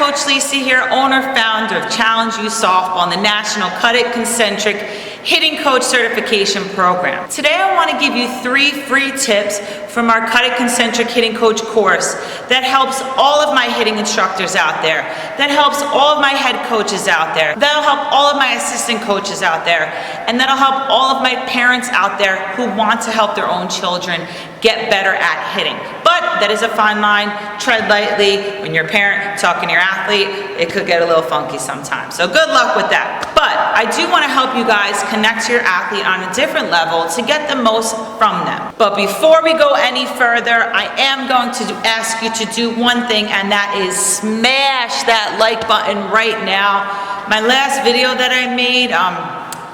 Coach Lisa here, owner, founder of Challenge You Softball and the National CUDIT Concentric Hitting Coach Certification Program. Today I want to give you 3 free tips from our CUDIT Concentric Hitting Coach course that helps all of my hitting instructors out there, that helps all of my head coaches out there, that'll help all of my assistant coaches out there, and that'll help all of my parents out there who want to help their own children get better at hitting. But that is a fine line. Tread lightly. When you're a parent talking to your athlete, it could get a little funky sometimes. So good luck with that. But I do want to help you guys connect to your athlete on a different level to get the most from them. But before we go any further, I am going to ask you to do one thing, and that is smash that like button right now. My last video that I made,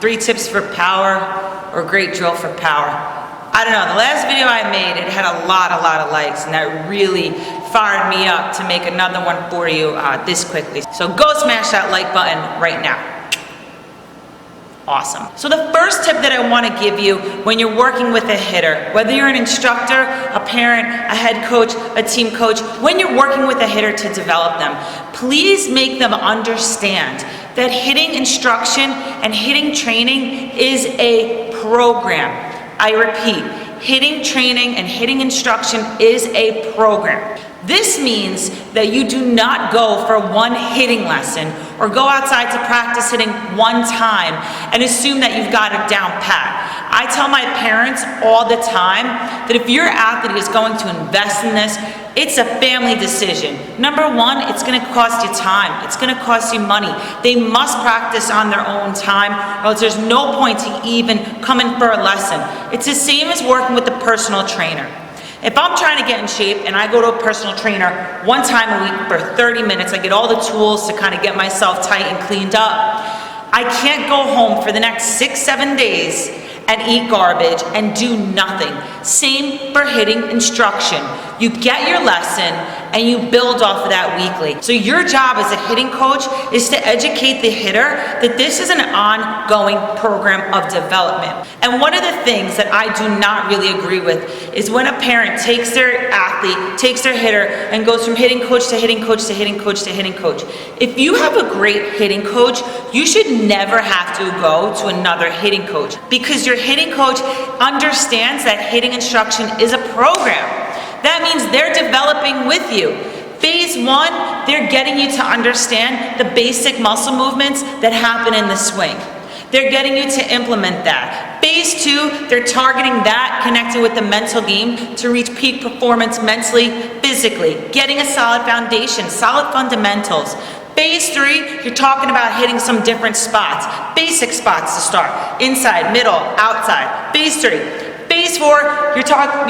3 tips for power or great drill for power. I don't know, the last video I made, it had a lot of likes, and that really fired me up to make another one for you this quickly. So go smash that like button right now. Awesome. So the first tip that I want to give you when you're working with a hitter, whether you're an instructor, a parent, a head coach, a team coach, when you're working with a hitter to develop them, please make them understand that hitting instruction and hitting training is a program. I repeat, hitting training and hitting instruction is a program. This means that you do not go for one hitting lesson or go outside to practice hitting one time and assume that you've got it down pat. I tell my parents all the time that if your athlete is going to invest in this, it's a family decision. Number one, it's going to cost you time. It's going to cost you money. They must practice on their own time, or else there's no point to even coming for a lesson. It's the same as working with a personal trainer. If I'm trying to get in shape and I go to a personal trainer one time a week for 30 minutes, I get all the tools to kind of get myself tight and cleaned up, I can't go home for the next 6-7 days and eat garbage and do nothing. Same for hitting instruction. You get your lesson and you build off of that weekly. So your job as a hitting coach is to educate the hitter that this is an ongoing program of development. And one of the things that I do not really agree with is when a parent takes their athlete, takes their hitter, and goes from hitting coach to hitting coach to hitting coach to hitting coach. If you have a great hitting coach, you should never have to go to another hitting coach, because your hitting coach understands that hitting instruction is a program. That means they're developing with you. Phase 1, they're getting you to understand the basic muscle movements that happen in the swing. They're getting you to implement that. Phase 2, they're targeting that, connected with the mental game to reach peak performance mentally, physically, getting a solid foundation, solid fundamentals. Phase 3, you're talking about hitting some different spots, basic spots to start, inside, middle, outside. Phase 3. Phase 4, you're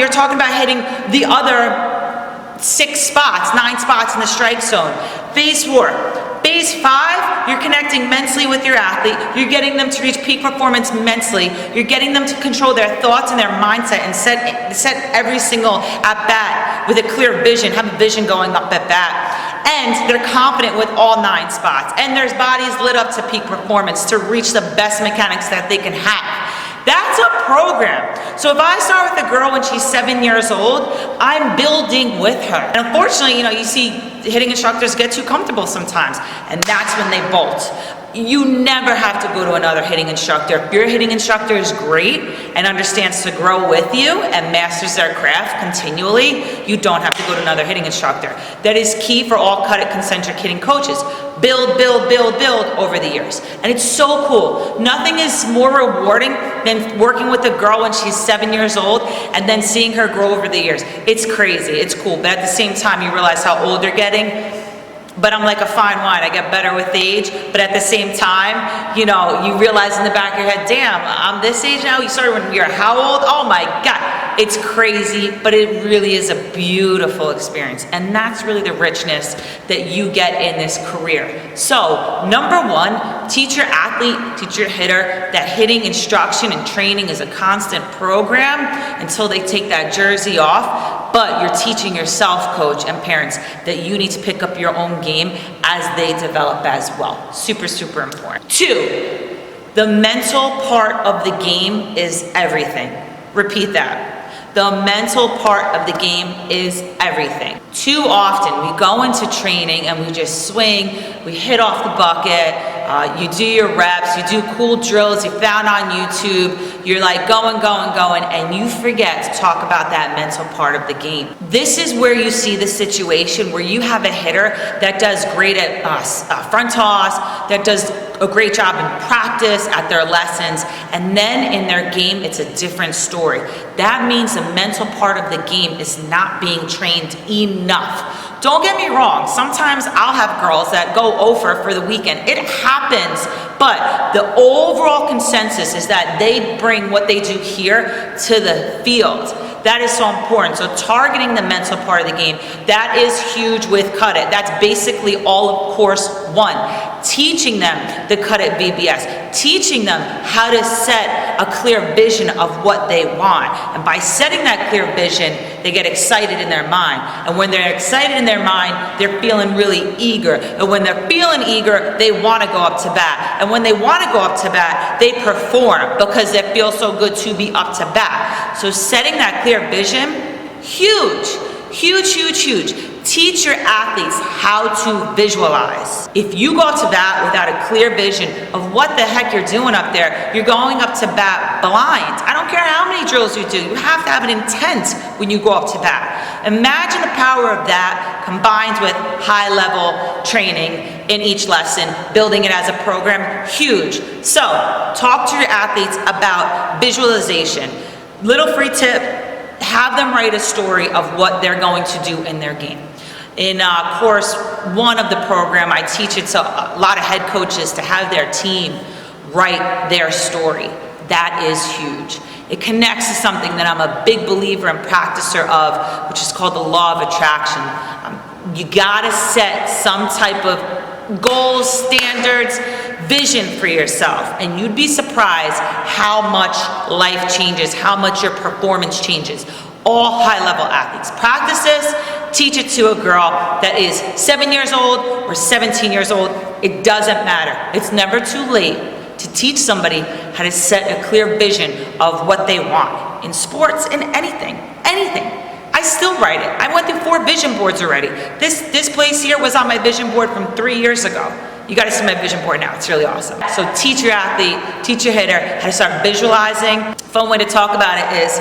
talking about hitting the other 6 spots, 9 spots in the strike zone. Phase 4. Phase 5, you're connecting mentally with your athlete. You're getting them to reach peak performance mentally. You're getting them to control their thoughts and their mindset and set every single at-bat with a clear vision, have a vision going up at bat. And they're confident with all 9 spots. And their bodies lit up to peak performance to reach the best mechanics that they can have. That's a program. So if I start with a girl when she's 7 years old, I'm building with her. And unfortunately, you see hitting instructors get too comfortable sometimes, and that's when they bolt. You never have to go to another hitting instructor. If your hitting instructor is great and understands to grow with you and masters their craft continually, you don't have to go to another hitting instructor. That is key for all CUDIT concentric hitting coaches. Build, build, build, build over the years. And it's so cool. Nothing is more rewarding than working with a girl when she's 7 years old and then seeing her grow over the years. It's crazy, it's cool, but at the same time you realize how old they're getting. But I'm like a fine wine, I get better with age, but at the same time, you realize in the back of your head, damn, I'm this age now? You started when you're how old? Oh my God, it's crazy, but it really is a beautiful experience. And that's really the richness that you get in this career. So, number 1, teach your athlete, teach your hitter that hitting instruction and training is a constant program until they take that jersey off. But you're teaching yourself, coach and parents, that you need to pick up your own game as they develop as well. Super, super important. 2, the mental part of the game is everything. Repeat that. The mental part of the game is everything. Too often we go into training and we just swing, we hit off the bucket, you do your reps, you do cool drills you found on YouTube, you're like going, and you forget to talk about that mental part of the game. This is where you see the situation where you have a hitter that does great at front toss, that does a great job in practice at their lessons, and then in their game it's a different story. That means the mental part of the game is not being trained enough. Don't get me wrong, sometimes I'll have girls that go over for the weekend. It happens, but the overall consensus is that they bring what they do here to the field. That is so important. So targeting the mental part of the game, that is huge with CUDIT. That's basically all of course one. Teaching them the CUDIT VBS, teaching them how to set a clear vision of what they want. And by setting that clear vision, they get excited in their mind. And when they're excited in their mind, they're feeling really eager. And when they're feeling eager, they want to go up to bat. And when they want to go up to bat, they perform because it feels so good to be up to bat. So setting that clear vision, huge. Teach your athletes how to visualize. If you go up to bat without a clear vision of what the heck you're doing up there, you're going up to bat blind. I don't care how many drills you do, you have to have an intent when you go up to bat. Imagine the power of that combined with high-level training in each lesson, building it as a program, huge. So, talk to your athletes about visualization. Little free tip, have them write a story of what they're going to do in their game. In course one of the program, I teach it to a lot of head coaches to have their team write their story. That is huge. It connects to something that I'm a big believer and practicer of, which is called the law of attraction. You gotta set some type of goals, standards, vision for yourself, and you'd be surprised how much life changes, how much your performance changes. All high-level athletes. Practice this, teach it to a girl that is 7 years old or 17 years old. It doesn't matter. It's never too late to teach somebody how to set a clear vision of what they want. In sports, in anything. I still write it. I went through 4 vision boards already. This place here was on my vision board from 3 years ago. You gotta see my vision board now, it's really awesome. So teach your athlete, teach your hitter how to start visualizing. Fun way to talk about it is,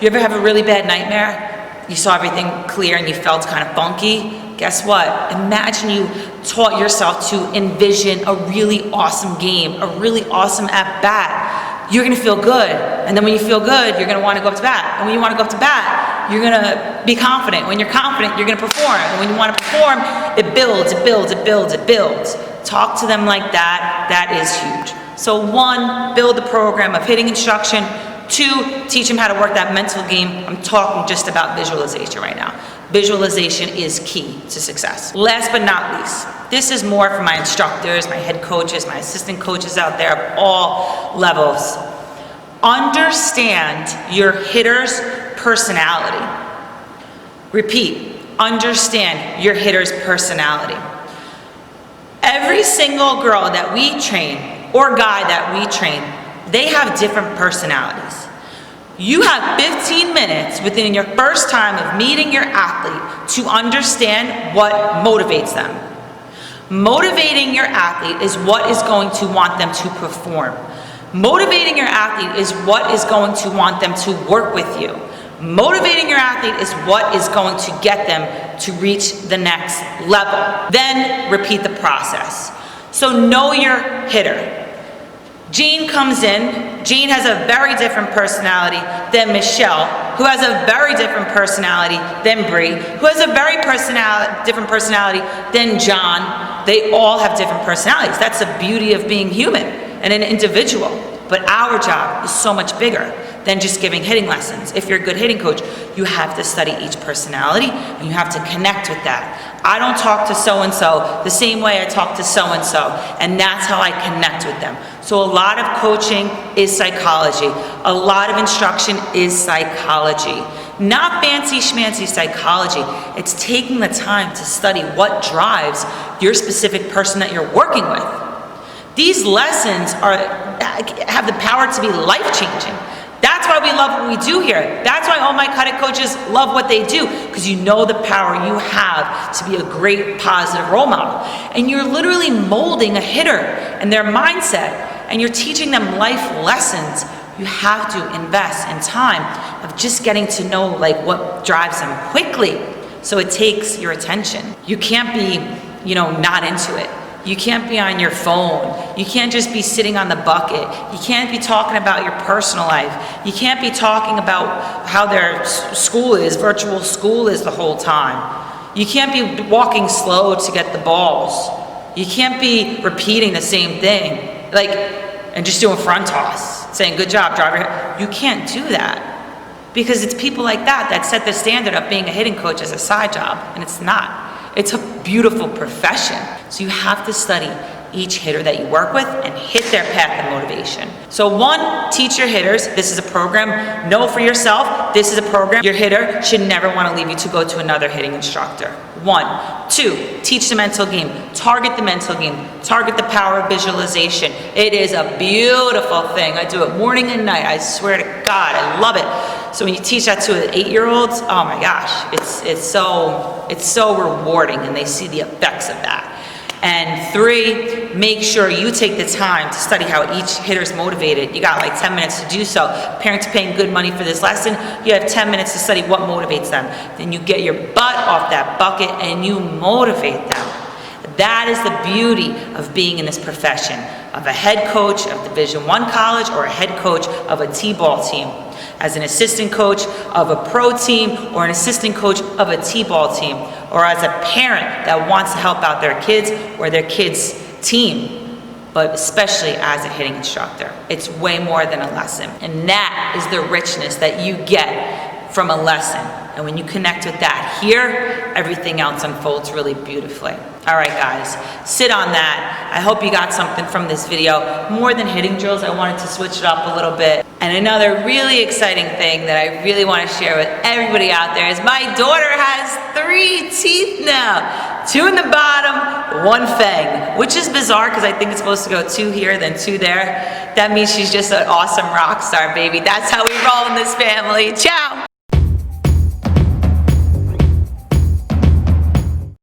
you ever have a really bad nightmare? You saw everything clear and you felt kind of funky? Guess what? Imagine you taught yourself to envision a really awesome game, a really awesome at-bat. You're gonna feel good. And then when you feel good, you're gonna wanna go up to bat. And when you wanna go up to bat, you're gonna be confident. When you're confident, you're gonna perform. And when you wanna perform, it builds. Talk to them like that. That is huge. So 1, build the program of hitting instruction. 2, teach them how to work that mental game. I'm talking just about visualization right now. Visualization is key to success. Last but not least, this is more for my instructors, my head coaches, my assistant coaches out there of all levels. Understand your hitter's personality. Repeat, understand your hitter's personality. Every single girl that we train, or guy that we train, they have different personalities. You have 15 minutes within your first time of meeting your athlete to understand what motivates them. Motivating your athlete is what is going to want them to perform. Motivating your athlete is what is going to want them to work with you. Motivating your athlete is what is going to get them to reach the next level. Then repeat the process. So know your hitter. Jean comes in. Jean has a very different personality than Michelle, who has a very different personality than Bree, who has a very different personality than John. They all have different personalities. That's the beauty of being human and an individual. But our job is so much bigger than just giving hitting lessons. If you're a good hitting coach, you have to study each personality and you have to connect with that. I don't talk to so-and-so the same way I talk to so-and-so, and that's how I connect with them. So a lot of coaching is psychology. A lot of instruction is psychology. Not fancy schmancy psychology. It's taking the time to study what drives your specific person that you're working with. These lessons have the power to be life-changing. That's why we love what we do here. That's why all my CUDIT coaches love what they do, because you know the power you have to be a great positive role model. And you're literally molding a hitter and their mindset, and you're teaching them life lessons. You have to invest in time of just getting to know like what drives them quickly, so it takes your attention. You can't be, not into it. You can't be on your phone. You can't just be sitting on the bucket. You can't be talking about your personal life. You can't be talking about how their school is, virtual school is the whole time. You can't be walking slow to get the balls. You can't be repeating the same thing, and just doing front toss, saying, good job, driver. You can't do that, because it's people like that set the standard of being a hitting coach as a side job, and it's not. It's a beautiful profession. So you have to study each hitter that you work with and hit their path of motivation. So 1, teach your hitters. This is a program. Know for yourself, this is a program your hitter should never want to leave you to go to another hitting instructor. 1. 2, teach the mental game. Target the mental game. Target the power of visualization. It is a beautiful thing. I do it morning and night. I swear to God, I love it. So when you teach that to 8-year-olds, oh my gosh, it's so rewarding, and they see the effects of that. And 3, make sure you take the time to study how each hitter is motivated. You got like 10 minutes to do so. Parents paying good money for this lesson, you have 10 minutes to study what motivates them. Then you get your butt off that bucket and you motivate them. That is the beauty of being in this profession, of a head coach of Division I college or a head coach of a T-ball team. As an assistant coach of a pro team or an assistant coach of a T-ball team, or as a parent that wants to help out their kids or their kids' team, but especially as a hitting instructor. It's way more than a lesson. And that is the richness that you get from a lesson. And when you connect with that here, everything else unfolds really beautifully. All right, guys, sit on that. I hope you got something from this video. More than hitting drills, I wanted to switch it up a little bit. And another really exciting thing that I really want to share with everybody out there is my daughter has 3 teeth now. 2 in the bottom, 1 fang, which is bizarre because I think it's supposed to go 2 here, then 2 there. That means she's just an awesome rock star, baby. That's how we roll in this family. Ciao.